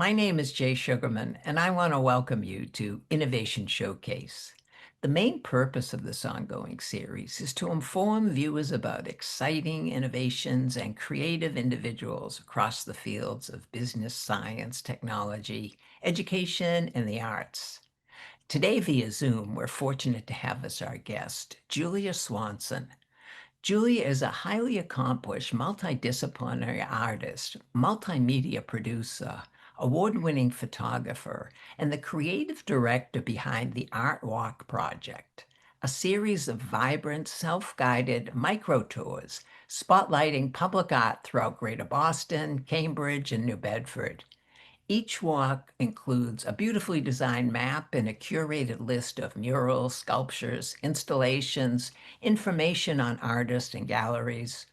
My name is Jay Sugarman, and I want to welcome you to Innovation Showcase. The main purpose of this ongoing series is to inform viewers about exciting innovations and creative individuals across the fields of business, science, technology, education, and the arts. Today, via Zoom, we're fortunate to have as our guest Julia Swanson. Julia is a highly accomplished multidisciplinary artist, multimedia producer, award-winning photographer, and the creative director behind the Art Walk Project, a series of vibrant, self-guided micro tours spotlighting public art throughout Greater Boston, Cambridge, and New Bedford. Each walk includes a beautifully designed map and a curated list of murals, sculptures, installations, information on artists and galleries.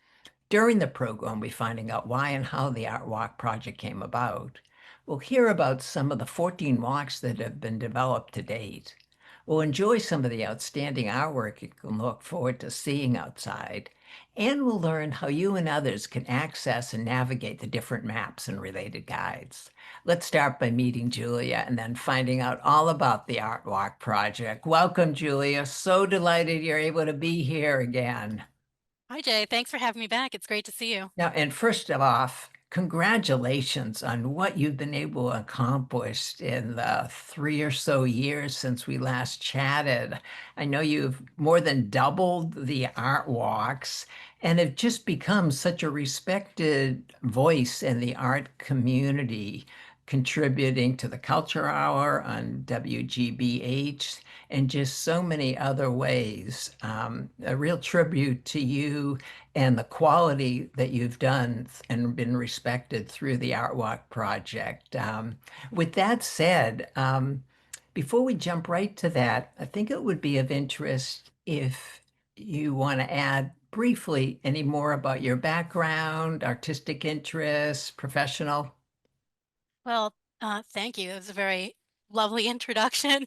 During the program, we're finding out why and how the Art Walk project came about. We'll hear about some of the 14 walks that have been developed to date. We'll enjoy some of the outstanding artwork you can look forward to seeing outside. And we'll learn how you and others can access and navigate the different maps and related guides. Let's start by meeting Julia and then finding out all about the Art Walk project. Welcome, Julia. So delighted you're able to be here again. Hi, Jay. Thanks for having me back. It's great to see you. Now, and first of off, congratulations on what you've been able to accomplish in the 3 or so years since we last chatted. I know you've more than doubled the art walks and have just become such a respected voice in the art community, contributing to the Culture Hour on WGBH and just so many other ways. A real tribute to you and the quality that you've done and been respected through the Art Walk project. With that said, before we jump right to that, I think it would be of interest if you want to add briefly any more about your background, artistic interests, professional. Well, thank you. It was a very lovely introduction.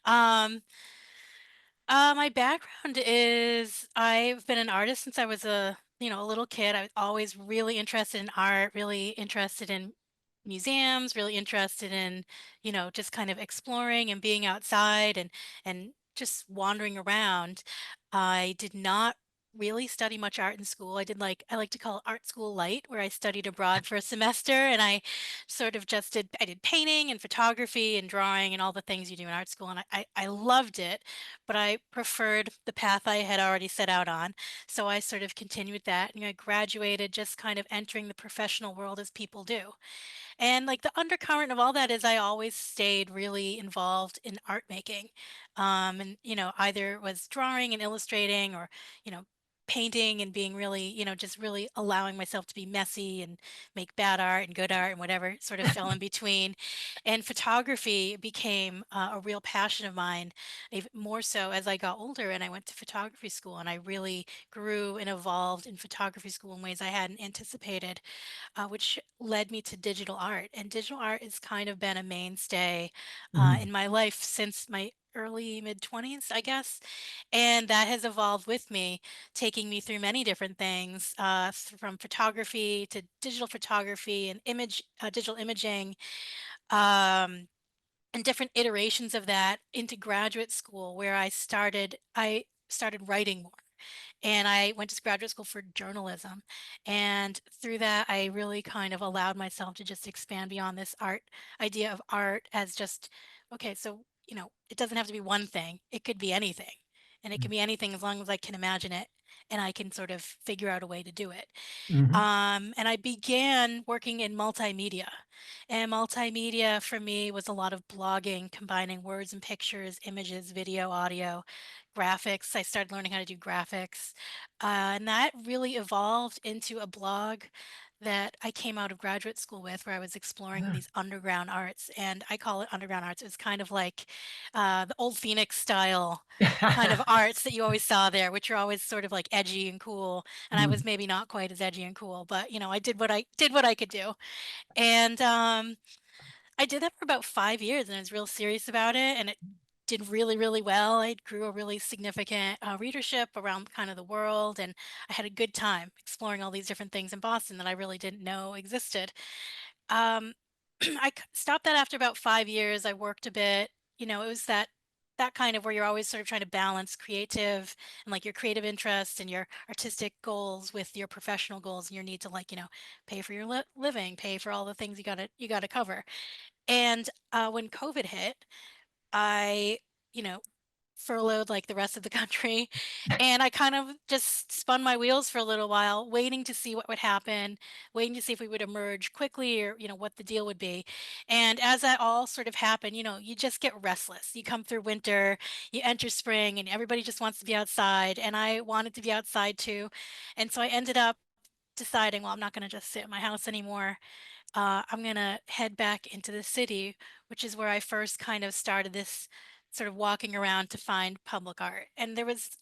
Um, my background is I've been an artist since I was a little kid. I was always really interested in art, really interested in museums, really interested in, just kind of exploring and being outside and just wandering around. I did not really study much art in school. I like to call it art school light, where I studied abroad for a semester and I did painting and photography and drawing and all the things you do in art school. And I loved it, but I preferred the path I had already set out on. So I sort of continued that. I graduated just kind of entering the professional world as people do. And like the undercurrent of all that is I always stayed really involved in art making. And, either it was drawing and illustrating or, you know, painting and being really, just really allowing myself to be messy and make bad art and good art and whatever sort of fell in between. And photography became a real passion of mine, even more so as I got older and I went to photography school and I really grew and evolved in photography school in ways I hadn't anticipated, which led me to digital art. And digital art has kind of been a mainstay Mhm. in my life since my early mid 20s, I guess. And that has evolved with me, taking me through many different things, from photography to digital photography and digital imaging, um, and different iterations of that into graduate school, where I started writing more. And I went to graduate school for journalism. And through that, I really kind of allowed myself to just expand beyond this idea of art as just, okay, so, it doesn't have to be one thing. It could be anything. And it can be anything as long as I can imagine it and I can sort of figure out a way to do it. Mhm. And I began working in multimedia. And multimedia for me was a lot of blogging, combining words and pictures, images, video, audio, graphics. I started learning how to do graphics. And that really evolved into a blog that I came out of graduate school with, where I was exploring these underground arts. And I call it underground arts. It was kind of like the old Phoenix style kind of arts that you always saw there, which are always sort of like edgy and cool. And I was Mhm. maybe not quite as edgy and cool, but I did what I could do. And I did that for about 5 years, and I was real serious about it, and it did really, really well. I grew a really significant readership around kind of the world, and I had a good time exploring all these different things in Boston that I really didn't know existed. Um, stopped that after about 5 years. I worked a bit. It was that kind of where you're always sort of trying to balance creative and like your creative interests and your artistic goals with your professional goals and your need to like, pay for your living, pay for all the things you got to cover. And when COVID hit, I, you know, furloughed like the rest of the country. And I kind of just spun my wheels for a little while, waiting to see what would happen, waiting to see if we would emerge quickly or, what the deal would be. And as that all sort of happened, you just get restless. You come through winter, you enter spring, and everybody just wants to be outside. And I wanted to be outside too. And so I ended up deciding, well, I'm not going to just sit in my house anymore. I'm gonna head back into the city, which is where I first kind of started this sort of walking around to find public art. And there was,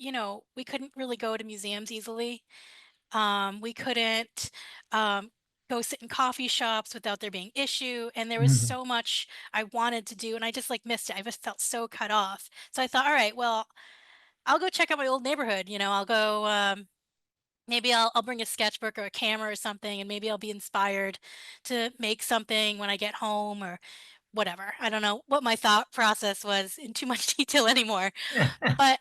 we couldn't really go to museums easily. We couldn't go sit in coffee shops without there being issue. And there was Mhm. so much I wanted to do, and I just like missed it. I just felt so cut off. So I thought, all right, well, I'll go check out my old neighborhood. I'll go. Maybe I'll bring a sketchbook or a camera or something, and maybe I'll be inspired to make something when I get home or whatever. I don't know what my thought process was in too much detail anymore. But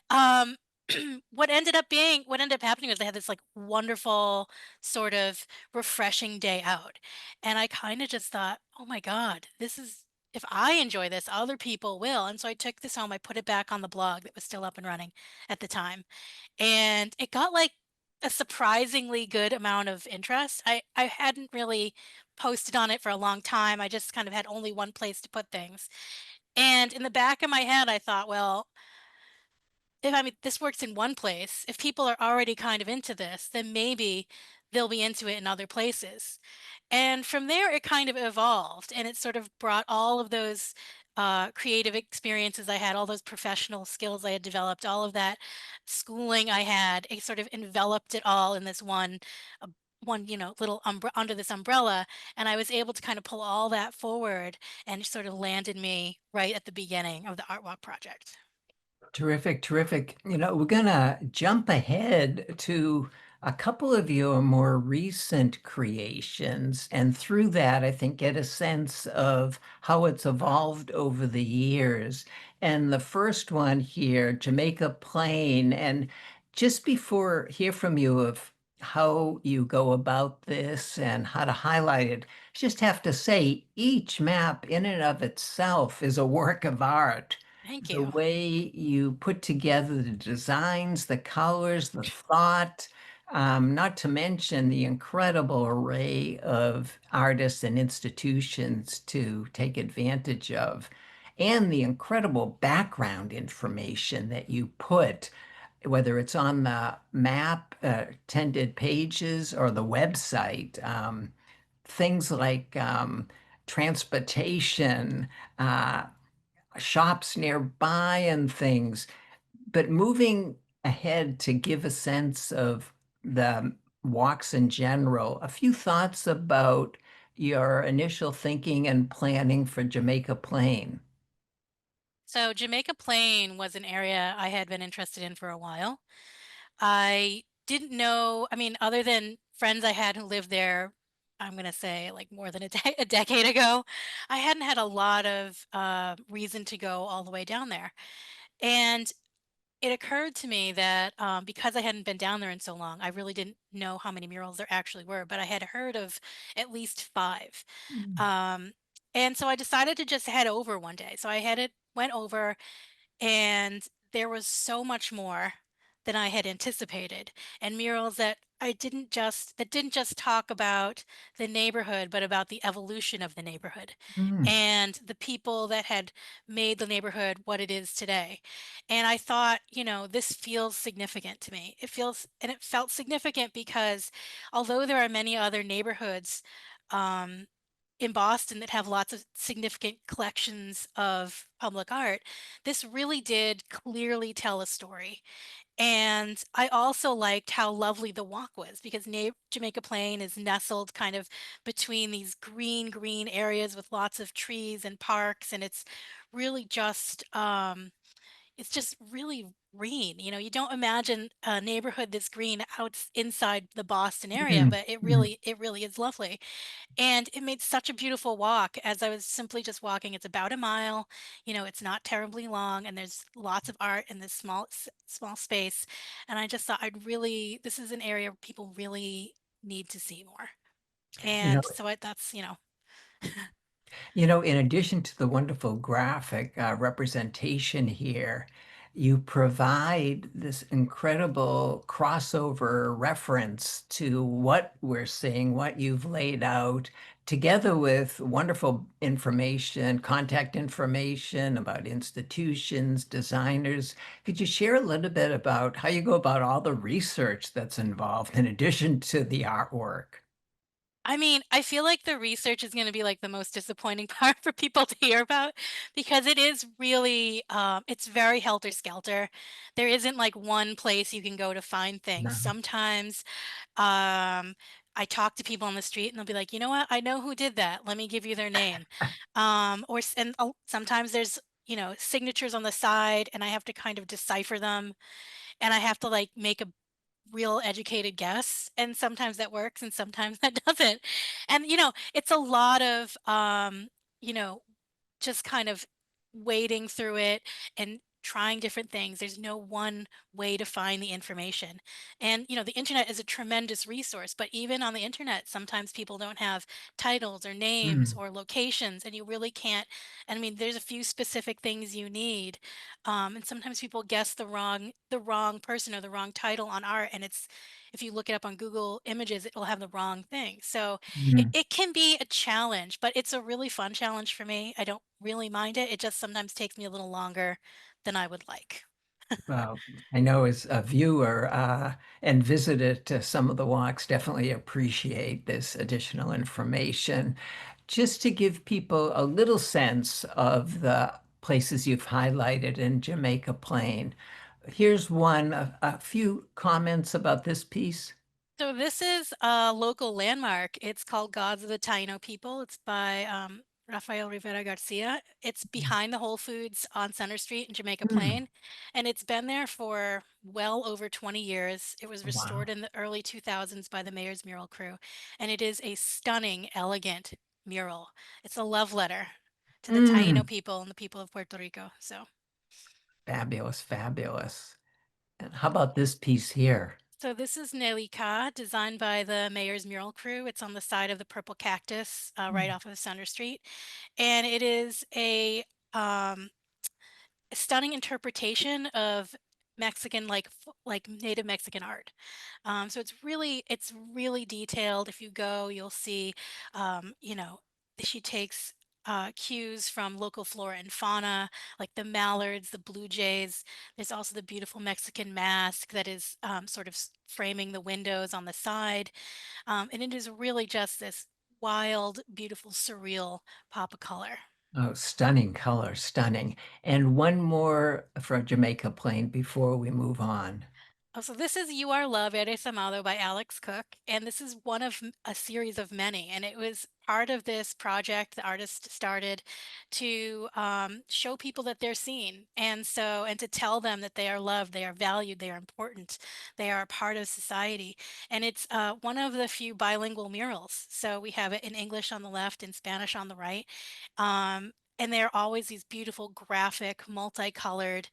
what ended up happening was I had this like wonderful sort of refreshing day out. And I kind of just thought, oh my God, this is if I enjoy this, other people will. And so I took this home, I put it back on the blog that was still up and running at the time, and it got like a surprisingly good amount of interest. I hadn't really posted on it for a long time. I just kind of had only one place to put things. And in the back of my head, I thought, well, if I mean this works in one place, if people are already kind of into this, then maybe they'll be into it in other places. And from there, it kind of evolved, and it sort of brought all of those creative experiences I had, all those professional skills I had developed, all of that schooling I had. It sort of enveloped it all in this one, little under this umbrella, and I was able to kind of pull all that forward, and it sort of landed me right at the beginning of the Art Walk project. Terrific, terrific. We're gonna jump ahead to a couple of your more recent creations, and through that, I think get a sense of how it's evolved over the years. And the first one here, Jamaica Plain, and just before hear from you of how you go about this and how to highlight it, just have to say each map in and of itself is a work of art. Thank The you. way you put together the designs, the colors, the thought, not to mention the incredible array of artists and institutions to take advantage of, and the incredible background information that you put, whether it's on the map, tended pages, or the website. Things like transportation, shops nearby and things. But moving ahead to give a sense of the walks in general, a few thoughts about your initial thinking and planning for Jamaica Plain. So Jamaica Plain was an area I had been interested in for a while. I didn't know, I mean, other than friends I had who lived there, I'm gonna say like more than a decade ago, I hadn't had a lot of reason to go all the way down there. And it occurred to me that because I hadn't been down there in so long, I really didn't know how many murals there actually were, but I had heard of at least five. Mm. Um, and so I decided to just head over one day. So went over, and there was so much more than I had anticipated, and murals that didn't just talk about the neighborhood, but about the evolution of the neighborhood Mm. and the people that had made the neighborhood what it is today. And I thought, this feels significant to me. It felt significant because although there are many other neighborhoods um, in Boston that have lots of significant collections of public art, this really did clearly tell a story. And I also liked how lovely the walk was because Jamaica Plain is nestled kind of between these green areas with lots of trees and parks. And it's really just, it's just really green. You know, you don't imagine a neighborhood that's green inside the Boston area, Mm, but it mm. really is lovely. And it made such a beautiful walk as I was simply just walking. It's about a mile, you know, it's not terribly long, and there's lots of art in this small space. And I just thought this is an area people really need to see more. You know, And so that's, in addition to the wonderful graphic representation here, you provide this incredible crossover reference to what we're seeing, what you've laid out, together with wonderful information, contact information about institutions, designers. Could you share a little bit about how you go about all the research that's involved in addition to the artwork? I mean, I feel like the research is gonna be, like, the most disappointing part for people to hear about because it is really, it's very helter-skelter. There isn't, like, one place you can go to find things. No. Sometimes, I talk to people on the street and they'll be like, "You know what? I know who did that. Let me give you their name." Or s and sometimes there's, signatures on the side, and I have to kind of decipher them, and I have to, like, make a real educated guess, and sometimes that works and sometimes that doesn't. And, it's a lot of, you know, just kind of wading through it and trying different things. There's no one way to find the information. And, the internet is a tremendous resource, but even on the internet, sometimes people don't have titles or names Mm, or locations, and you really can't. I mean, there's a few specific things you need. And sometimes people guess the wrong person or the wrong title on art, and if you look it up on Google Images, it will have the wrong thing. So mm. it can be a challenge, but it's a really fun challenge for me. I don't really mind it. It just sometimes takes me a little longer than I would like. Well, I know as a viewer and visitor to some of the walks, definitely appreciate this additional information. Just to give people a little sense of the places you've highlighted in Jamaica Plain, here's one, a few comments about this piece. So this is a local landmark. It's called Gods of the Taino People. It's by Rafael Rivera Garcia. It's behind the Whole Foods on Center Street in Jamaica Mm, Plain, and it's been there for well over 20 years. It was wow. restored in the early 2000s by the mayor's mural crew, and it is a stunning, elegant mural. It's a love letter to the Taino Mm, people and the people of Puerto Rico. So fabulous, fabulous. And how about this piece here? So this is Nelly Ka, designed by the mayor's mural crew. It's on the side of the purple cactus, right Mm. off of Center Street, and it is um, a stunning interpretation of Mexican, like Native Mexican art. So it's really detailed. If you go, you'll see, she takes cues from local flora and fauna, like the mallards, the blue jays. There's also the beautiful Mexican mask that is sort of framing the windows on the side. And it is really just this wild, beautiful, surreal pop of color. Oh, stunning color, stunning. And one more from Jamaica Plain before we move on. Oh, so this is You Are Love, Eres Amado by Alex Cook, and this is one of a series of many. And it was part of this project the artist started to show people that they're seen, and to tell them that they are loved, they are valued, they are important, they are a part of society. And it's one of the few bilingual murals. So we have it in English on the left and Spanish on the right. And there are always these beautiful graphic, multicolored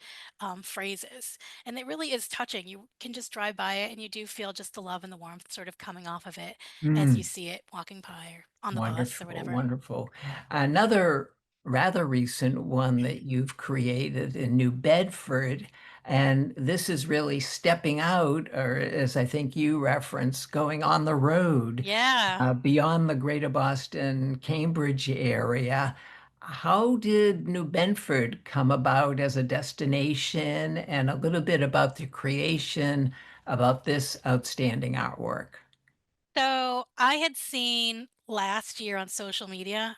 phrases. And it really is touching. You can just drive by it and you do feel just the love and the warmth sort of coming off of it as you Mm, see it walking by or on the bus or wonderful, whatever. wonderful. Another rather recent one that you've created in New Bedford, and this is really stepping out, or as I think you referenced, going on the road. Yeah. Beyond the greater Boston, Cambridge area. How did New Bedford come about as a destination and a little bit about the creation about this outstanding artwork? So I had seen last year on social media,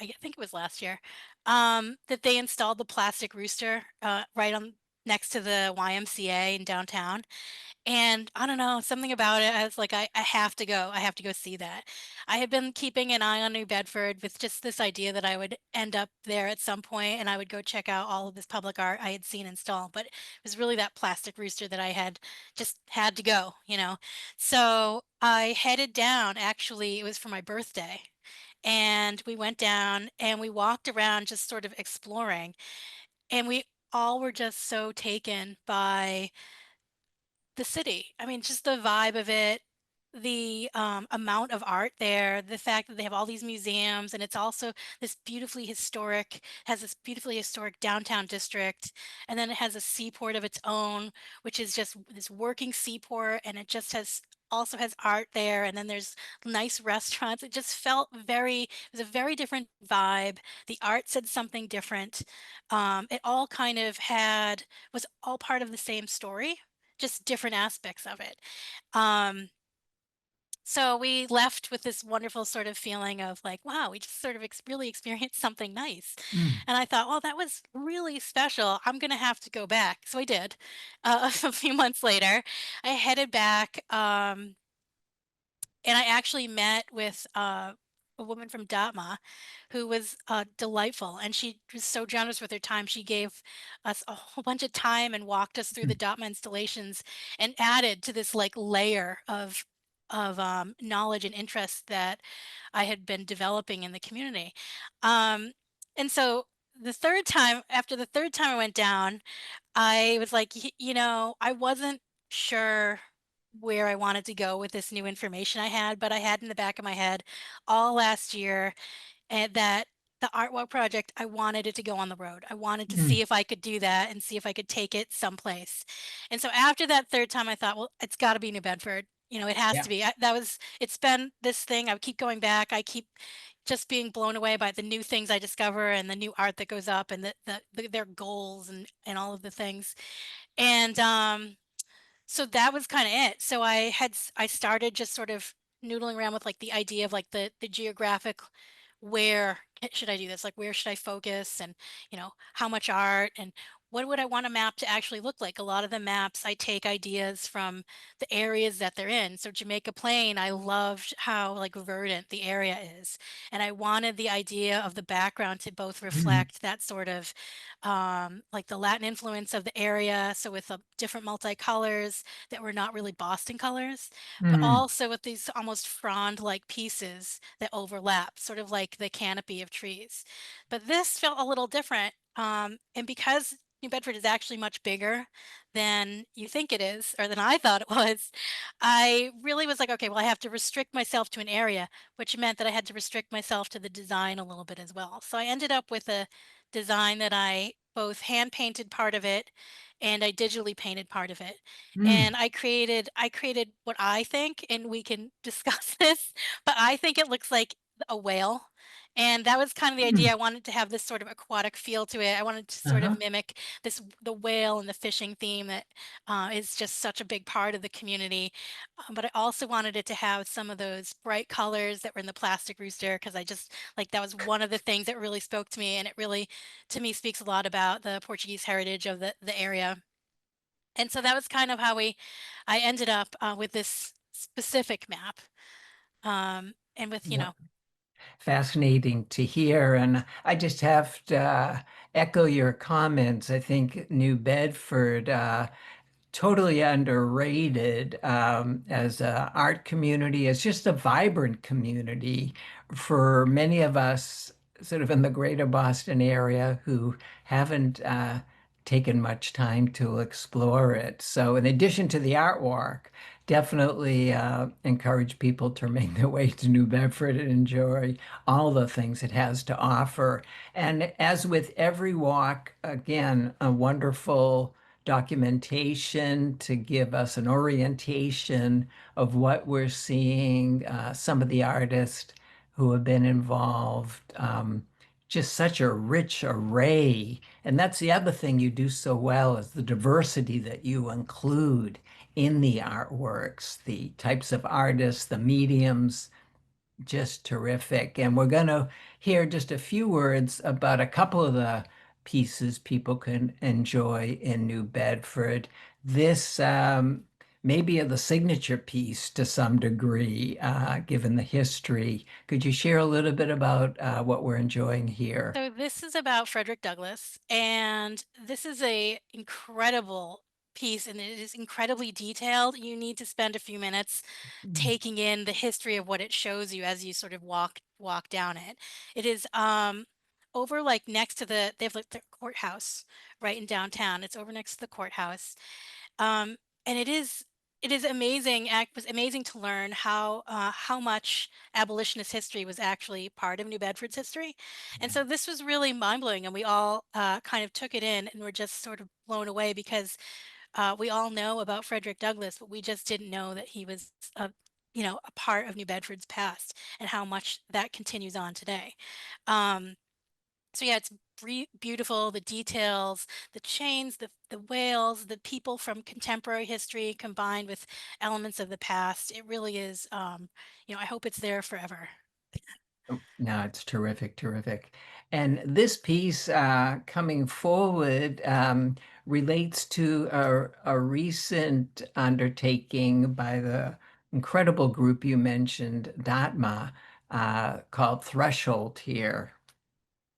I think it was last year, that they installed the plastic rooster right on. next to the YMCA in downtown. And I don't know, something about it, I was like, I have to go. I have to go see that. I had been keeping an eye on New Bedford with just this idea that I would end up there at some point and I would go check out all of this public art I had seen installed. But it was really that plastic rooster that I had just had to go, you know. So I headed down, actually, it was for my birthday. And we went down and we walked around just sort of exploring. And we all were just so taken by the city. I mean, just the vibe of it, the amount of art there, the fact that they have all these museums, and it's also this beautifully historic, has this beautifully historic downtown district, and then it has a seaport of its own, which is just this working seaport, and it just has also has art there, and then there's nice restaurants. It just felt it was a very different vibe. The art said something different. It all kind of was all part of the same story, just different aspects of it. Um, so we left with this wonderful sort of feeling of like, wow, we just sort of really experienced something nice. Mm. And I thought, well, that was really special. I'm going to have to go back. So I did. A few months later, I headed back. And I actually met with a woman from Dartmouth who was delightful, and she was so generous with her time. She gave us a whole bunch of time and walked us through the Dartmouth installations and added to this like layer of knowledge and interest that I had been developing in the community. Um, and so after the third time I went down, I was like, you know, I wasn't sure where I wanted to go with this new information I had, but I had in the back of my head all last year and that the art walk project, I wanted it to go on the road. I wanted to see Mm. if I could do that and see if I could take it someplace. And so after that third time, I thought, well, it's got to be New Bedford. You know, it has Yeah. to be. It's been this thing. I keep going back. I keep just being blown away by the new things I discover and the new art that goes up and their goals and all of the things. And so that was kind of it. So I started just sort of noodling around with like the idea of like the geographic, where should I do this? Like where should I focus, and you know, how much art, and what would I want a map to actually look like? A lot of the maps I take ideas from the areas that they're in. So Jamaica Plain, I loved how like verdant the area is. And I wanted the idea of the background to both Mm. reflect that sort of like the Latin influence of the area. So with different multicolors that were not really Boston colors, but Mm. also with these almost frond-like pieces that overlap, sort of like the canopy of trees. But this felt a little different. And because New Bedford is actually much bigger than you think it is, or than I thought it was, I really was like, okay, well, I have to restrict myself to an area, which meant that I had to restrict myself to the design a little bit as well. So I ended up with a design that I both hand painted part of it and I digitally painted part of it. Mm. And I created what I think, and we can discuss this, but I think it looks like a whale. And that was kind of the idea. Mm. I wanted to have this sort of aquatic feel to it. I wanted to sort of Uh-huh. mimic the whale and the fishing theme that is just such a big part of the community. But I also wanted it to have some of those bright colors that were in the plastic rooster, because I just like that was one of the things that really spoke to me, and it really, to me, speaks a lot about the Portuguese heritage of the area. And so that was kind of how I ended up with this specific map, and with you Well, know. fascinating to hear. And I just have to echo your comments. I think New Bedford, totally underrated as a art community, as just a vibrant community for many of us sort of in the greater Boston area who haven't taken much time to explore it. So in addition to the art walk, definitely encourage people to make their way to New Bedford and enjoy all the things it has to offer. And as with every walk, again, a wonderful documentation to give us an orientation of what we're seeing, some of the artists who have been involved, just such a rich array. And that's the other thing you do so well is the diversity that you include in the artworks, the types of artists, the mediums, just terrific. And we're going to hear just a few words about a couple of the pieces people can enjoy in New Bedford. This may be the signature piece to some degree, given the history. Could you share a little bit about what we're enjoying here? So this is about Frederick Douglass, and this is a incredible piece, and it is incredibly detailed. You need to spend a few minutes taking in the history of what it shows you as you sort of walk down it. It is over like next to they have like the courthouse right in downtown. It's over next to the courthouse. Um, and it is amazing. Was amazing to learn how much abolitionist history was actually part of New Bedford's history, and so this was really mind blowing. And we all kind of took it in, and were just sort of blown away because we all know about Frederick Douglass, but we just didn't know that he was a part of New Bedford's past and how much that continues on today. Um, so yeah, it's beautiful, the details, the chains, the whales, the people from contemporary history combined with elements of the past. It really is, I hope it's there forever. No, it's terrific, terrific. And this piece coming forward relates to a recent undertaking by the incredible group you mentioned, Datma, called Threshold here.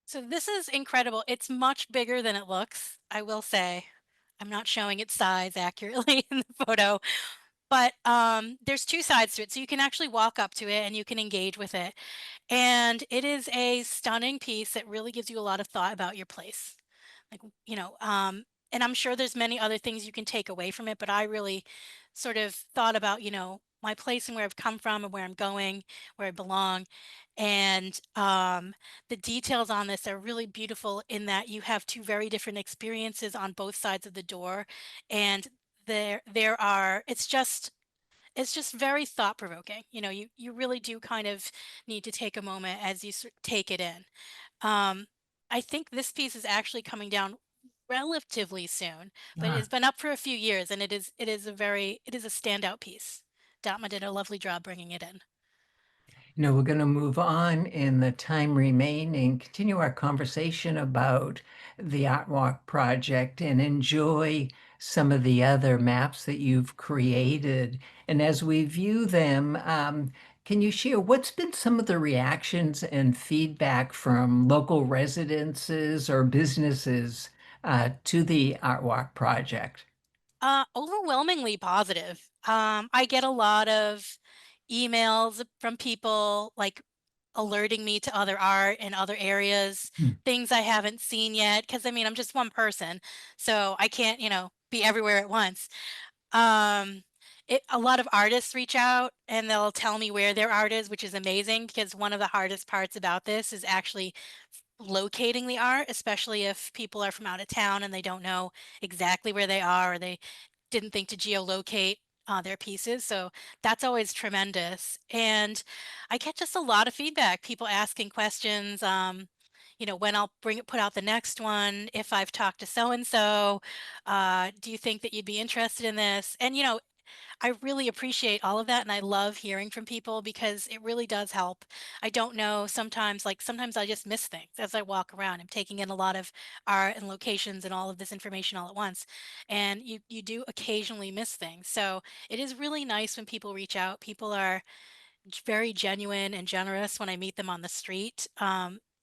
So this is incredible. It's much bigger than it looks, I will say. I'm not showing its size accurately in the photo, but there's two sides to it. So you can actually walk up to it and you can engage with it. And it is a stunning piece that really gives you a lot of thought about your place. Like, and I'm sure there's many other things you can take away from it, but I really sort of thought about, my place and where I've come from and where I'm going, where I belong. And the details on this are really beautiful in that you have two very different experiences on both sides of the door. And there are it's just very thought provoking. You really do kind of need to take a moment as you take it in. Um, I think this piece is actually coming down relatively soon, but it's been up for a few years, and it is a standout piece. Datma did a lovely job bringing it in. We're going to move on in the time remaining, continue our conversation about the Art Walk project and enjoy some of the other maps that you've created. And as we view them, can you share what's been some of the reactions and feedback from local residences or businesses to the Art Walk project? Overwhelmingly positive. I get a lot of emails from people like alerting me to other art in other areas, Hmm. things I haven't seen yet. Because I mean, I'm just one person, so I can't, be everywhere at once. Um, a lot of artists reach out and they'll tell me where their art is, which is amazing because one of the hardest parts about this is actually locating the art, especially if people are from out of town and they don't know exactly where they are or they didn't think to geolocate their pieces. So that's always tremendous. And I get just a lot of feedback, people asking questions. When I'll put out the next one, if I've talked to so and so, do you think that you'd be interested in this? And I really appreciate all of that, and I love hearing from people because it really does help. I don't know, sometimes I just miss things as I walk around. I'm taking in a lot of art and locations and all of this information all at once, and you do occasionally miss things. So it is really nice when people reach out. People are very genuine and generous when I meet them on the street.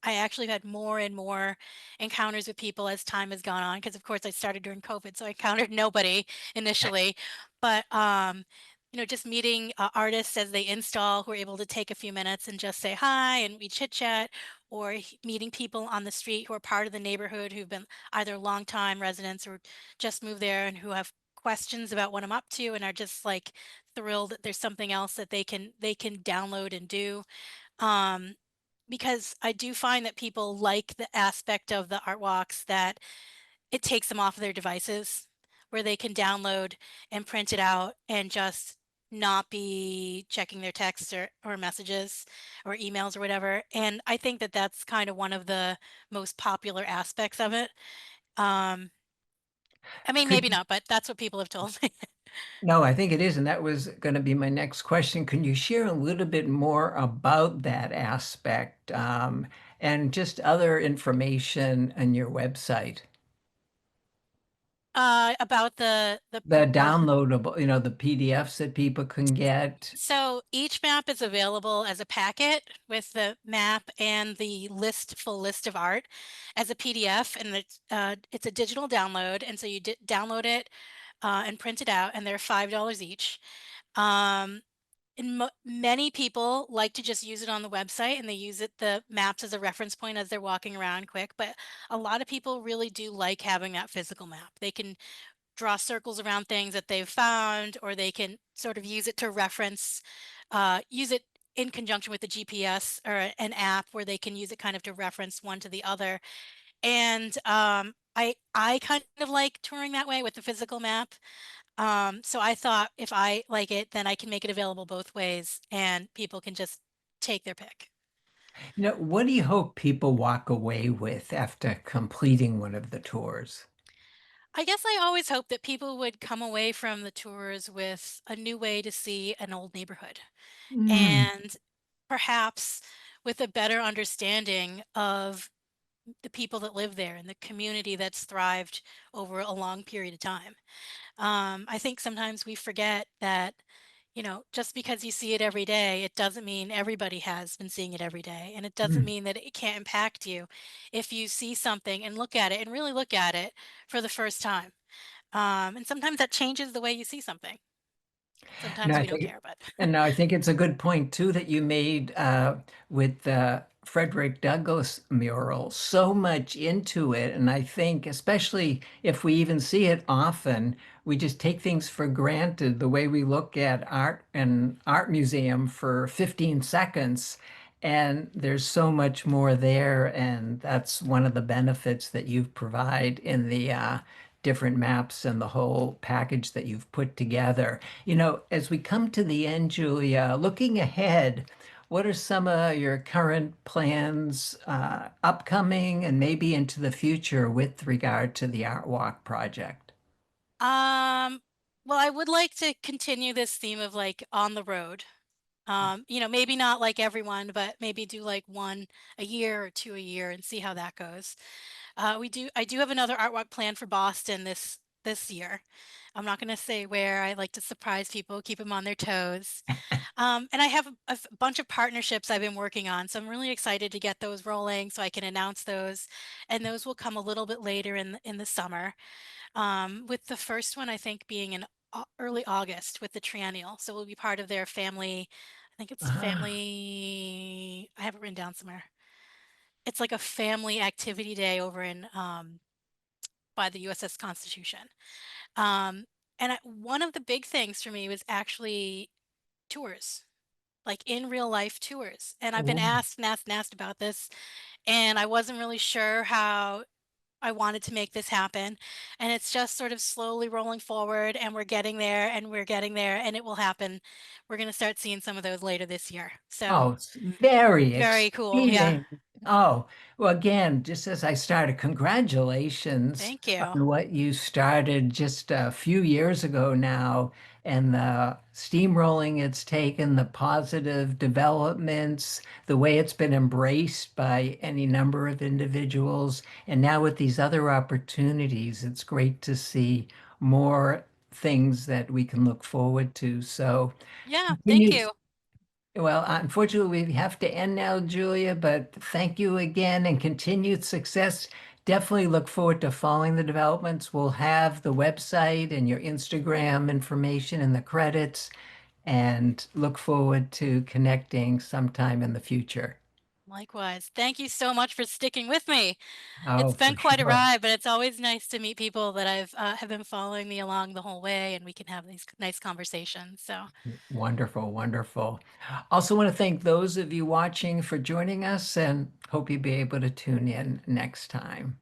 I actually have had more and more encounters with people as time has gone on because, of course, I started during COVID, so I encountered nobody initially. But just meeting artists as they install who are able to take a few minutes and just say hi and we chit chat, or meeting people on the street who are part of the neighborhood who've been either longtime residents or just moved there and who have questions about what I'm up to and are just like thrilled that there's something else that they can download and do. Um, because I do find that people like the aspect of the art walks that it takes them off of their devices, where they can download and print it out and just not be checking their texts or messages or emails or whatever. And I think that that's kind of one of the most popular aspects of it. Um, I mean, maybe Could not, but that's what people have told me. No, I think it is, and that was going to be my next question. Can you share a little bit more about that aspect? and just other information on your website. About the The or downloadable, the PDFs that people can get. so each map is available as a packet with the map and the full list of art as a PDF, and it's a digital download, and so you download it and print it out, and they're $5 each. Um, and many people like to just use it on the website, and they use the maps as a reference point as they're walking around quick. But a lot of people really do like having that physical map. They can draw circles around things that they've found, or they can sort of use it to reference, use it in conjunction with the GPS or an app where they can use it kind of to reference one to the other. And I kind of like touring that way with the physical map. So I thought if I like it, then I can make it available both ways and people can just take their pick. What do you hope people walk away with after completing one of the tours? I guess I always hope that people would come away from the tours with a new way to see an old neighborhood, Mm. and perhaps with a better understanding of the people that live there and the community that's thrived over a long period of time. I think sometimes we forget that, just because you see it every day, it doesn't mean everybody has been seeing it every day. And it doesn't Mm. mean that it can't impact you if you see something and look at it and really look at it for the first time. And sometimes that changes the way you see something. No, Sometimes I we don't think, care, but and no, I think it's a good point too that you made with the Frederick Douglass mural. So much into it, and I think especially if we even see it often, we just take things for granted. The way we look at art and art museum for 15 seconds, and there's so much more there, and that's one of the benefits that you provide in the different maps and the whole package that you've put together. As we come to the end, Julia, looking ahead, what are some of your current plans, upcoming and maybe into the future with regard to the Art Walk project? um well, I would like to continue this theme of like on the road. Maybe not like everyone, but maybe do like one a year or two a year and see how that goes. I do have another art walk planned for Boston this year. I'm not going to say where. I like to surprise people, keep them on their toes. And I have a bunch of partnerships I've been working on, so I'm really excited to get those rolling so I can announce those, and those will come a little bit later in the summer. With the first one, I think being in early August with the Triennial, so we'll be part of their family. I think it's Ah, family. I have it written down somewhere. It's like a family activity day over in by the USS Constitution. Um, and one of the big things for me was actually tours, like in real life tours. And I've been oh. asked and asked and asked about this, and I wasn't really sure how I wanted to make this happen. And it's just sort of slowly rolling forward, and we're getting there and we're getting there, and it will happen. We're going to start seeing some of those later this year. So Oh, it's very very cool. Yeah. exciting. Oh, well, again, just as I started, congratulations Thank you. on what you started just a few years ago now, and the steamrolling it's taken, the positive developments, the way it's been embraced by any number of individuals. And now with these other opportunities, it's great to see more things that we can look forward to. So, Yeah. Thank continued you. well, unfortunately, we have to end now, Julia, but thank you again and continued success. Definitely look forward to following the developments. We'll have the website and your Instagram information in the credits and look forward to connecting sometime in the future. Likewise. Thank you so much for sticking with me. Oh, It's been for quite a sure. ride, but it's always nice to meet people that have been following me along the whole way, and we can have these nice conversations. So Wonderful, wonderful. Also want to thank those of you watching for joining us and hope you'll be able to tune in next time.